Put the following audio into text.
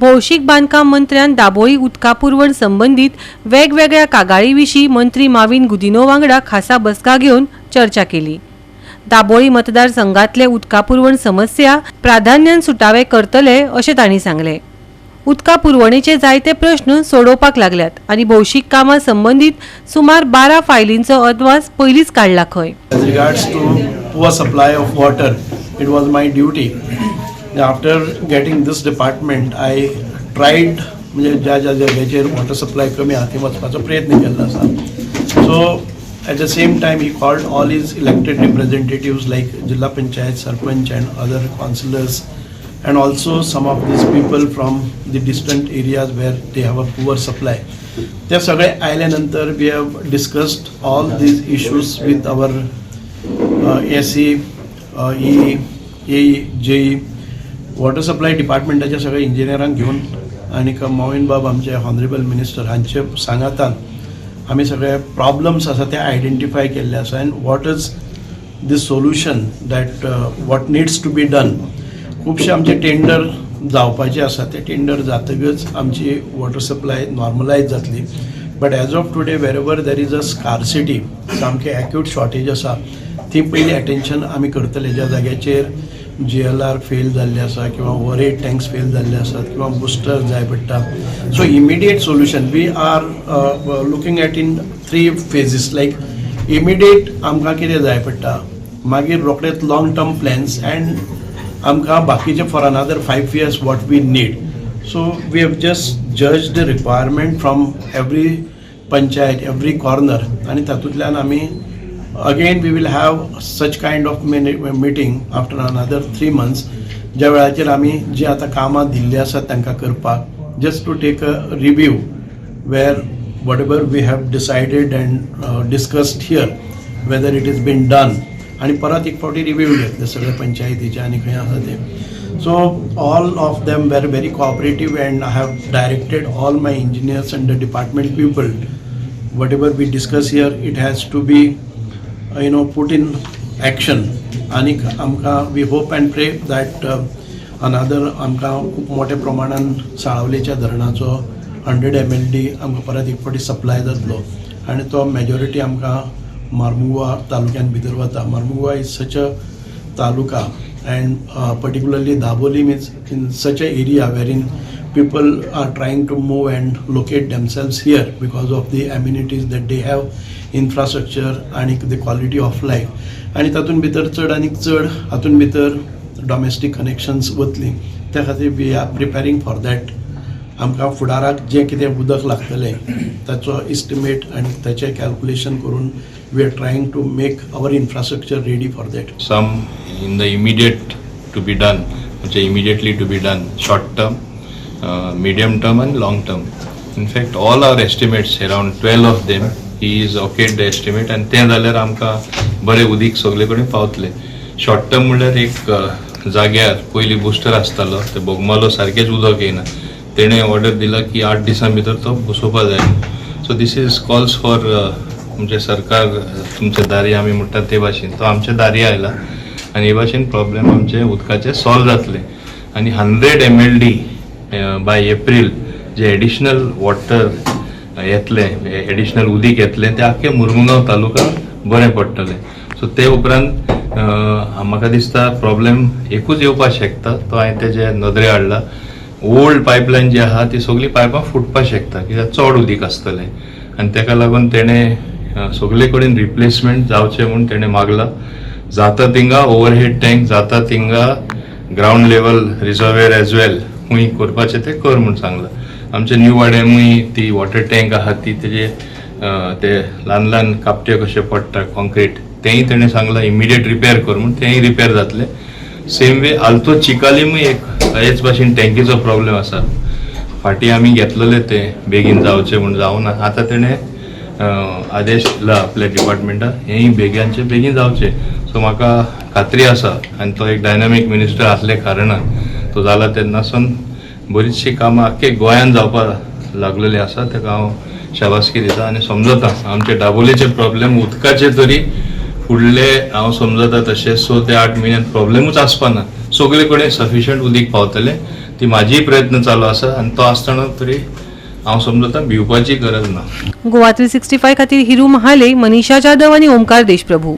भौशीक बांधकाम मंत्र्यान दाबोळी उदका पुरवण संबंधित वेगवेगळ्या कागाळीविशीं मंत्री माविन गुदिनो वांगडा खासा बसका घेवन चर्चा केली। दाबोळी मतदारसंघातले उदका पुरवण समस्या प्राधान्यान सुटावे करतले अशें तांणी सांगले। उदका पुरवणेचे जायते प्रश्न सोडोवपाक लागल्यात आनी भौशीक कामां संबंधित सुमार 12 फायलींचो अदमास पयलींच काडला खंय। As regards to poor supply of water, it was my duty. After getting this department, I tried म्हणजे ज्या जाग्याचेर वॉटर सप्लाय कमी आहा थंय वचपाचो प्रयत्न केल्लो आसा। So at the same time he called all his elected representatives like Jilla Panchayat, Sarpanch and other councillors and also some of these people from the distant areas where they have a poor supply. ते सगळे आयले नंतर we have discussed all these issues with our SE, EE, AE, JE, water supply डिपार्टमेंटाच्या सगळ्या इंजिनियरांक घेवन आनी मोविन बाब आमचे हॉनरेबल मिनिस्टर हांचे सांगातान आमी सगळे प्रॉब्लम्स आसा ते आयडेंटिफाय केल्ले आसा and what is the solution that what needs to be done. खुबशे आमचे टेंडर जावपाचे आसा ते टेंडर जातकच आमची वॉटर सप्लाय नॉर्मलायज जातली। But as of today wherever there is a scarcity सामके एक्यूट शॉर्टेज आसा ती पयली अटेंशन आमी करतले। ज्या जाग्याचेर GLR फेल जाल्ले आसा किंवा ओवरहेड टँक्स फेल जाल्ले आसात किंवा बुस्टर जाय पडटा। So immediate solution we are looking at in 3 phases like immediate आमकां कितें जाय पडटा मागीर रोखडेच लॉंग टर्म प्लॅन्स एंड आमकां बाकीचे for another 5 years what we need. So we have just जज the requirement from every panchayat every corner आनी तातूंतल्यान आमी again we will have such kind of meeting after another 3 months ज्या वेळाचेर आमी जी आतां कामां दिल्ली आसात तांकां करपाक just to take a review where whatever we have decided and discussed here whether it has been done आणि परत एक फावटी रिव्यू घेतले सगळे पंचायतीचे आनी खंय आसा ते। So all of them were very cooperative and I have directed all my engineers and the department people whatever we discuss here it has to be put in action आणि आमकां वी होप अँड प्रे that another आमकां खूब मोठ्या प्रमाणान साळावलेच्या धरणाचो 100 MLD आमकां परत एक फावटी सप्लाय जातलो आनी तो मेजॉरिटी आमकां मार्मुगांव तालुक्यान भितर वता। Mormugao is such a taluka and particularly Dabolim means in such a area where in people are trying to move and locate themselves here because of the amenities that they have, infrastructure and the quality of life. आणि तातून भितर चड आनी चड हातून भितर domestic connections वतली त्या खातीर we are preparing for that. आमकां फुडाराक जें कितें उदक लागतलें ताचो इस्टिमेट आनी ताचें कॅल्कुलेशन करून we are trying to make our infrastructure ready for that. Some in the immediate to be done म्हणजे immediately to be done short term medium term and long term. In fact all our estimates around 12 of them he is okayed the estimate and ते जाल्यार आमकां बरे उदीक सगळे कडेन पावतले। Short term म्हणल्यार एक जाग्यार पयली बुस्टर आसतालो ते बोगमालो सारकेच उदक येना तेणे ऑर्डर दिला की 8 दिसां भितर तो बसोवपा जाय। So this is calls for म्हणजे सरकार तुमचे दारी आमी म्हणटात ते भाशेन तो आमच्या दारी आयला आनी हे भाशेन प्रॉब्लेम आमचे उदकाचे सॉल्व जातले आनी 100 MLD बाय एप्रील जे एडिशनल वॉटर येतले एडिशनल उदीक येतले ते आख्खे मुर्मुगांव तालुका बरें पडटले। सो ते उपरांत म्हाका दिसता प्रॉब्लेम एकूच येवपाक शकता तो हांवें तेजे नदरे हाडला। ओल्ड पायपलायन जी आहा ती सगळी पायपां फुटपाक शकता कित्याक चड उदीक आसतलें आनी तेका लागून तेणें सगळे कडेन रिप्लेसमेंट जावचें म्हूण तेणें मागला। जाता थिंगा ओवरहेड टँक जाता थिंगा ग्राउंड लेवल रिजर्वेर एज वेल खूंय करपाचें तें कर म्हूण सांगलां। आमचे न्यू वाड्यामूय ती वॉटर टँक आहा ती तेजे ते ल्हान ल्हान कापटे कशे पडटा कॉन्क्रीट तेंय तेणें सांगलां इमिडिएट रिपेर कर म्हूण तेंय रिपेर जातले। सेम वे आल्तो चिकालीमूय एक हेच भाशेन टँकीचो प्रॉब्लेम आसा फाटीं आमी घेतलेले ते बेगीन जावचें म्हूण जावना आतां तेणें आदेश दिला आपल्या डिपार्टमेंटान हेंय बेगीनचे बेगीन जावचें। सो म्हाका खात्री आसा आनी तो एक डायनामीक मिनिस्टर आसले कारणान तो जाला तेन्नासून बरीचशी कामां आख्खे गोंयान जावपाक लागलेली आसा ताका हांव शाबासकी दिता आनी समजता आमचे दाबोलीचे प्रॉब्लेम उदकाचे तरी फुडले हांव समजता तशें 6 ते 8 म्हयन्यान प्रॉब्लेमूच आसपाना सगळे कडेन सफिशियंट उदीक पावतले ती म्हाजी प्रयत्न चालू आसा आनी तो आसतना तरी हांव समजता भिवपाची गरज ना. गोवा 365 खातीर हिरू महाले, मनीषा जाधव आनी ओमकार देशप्रभू.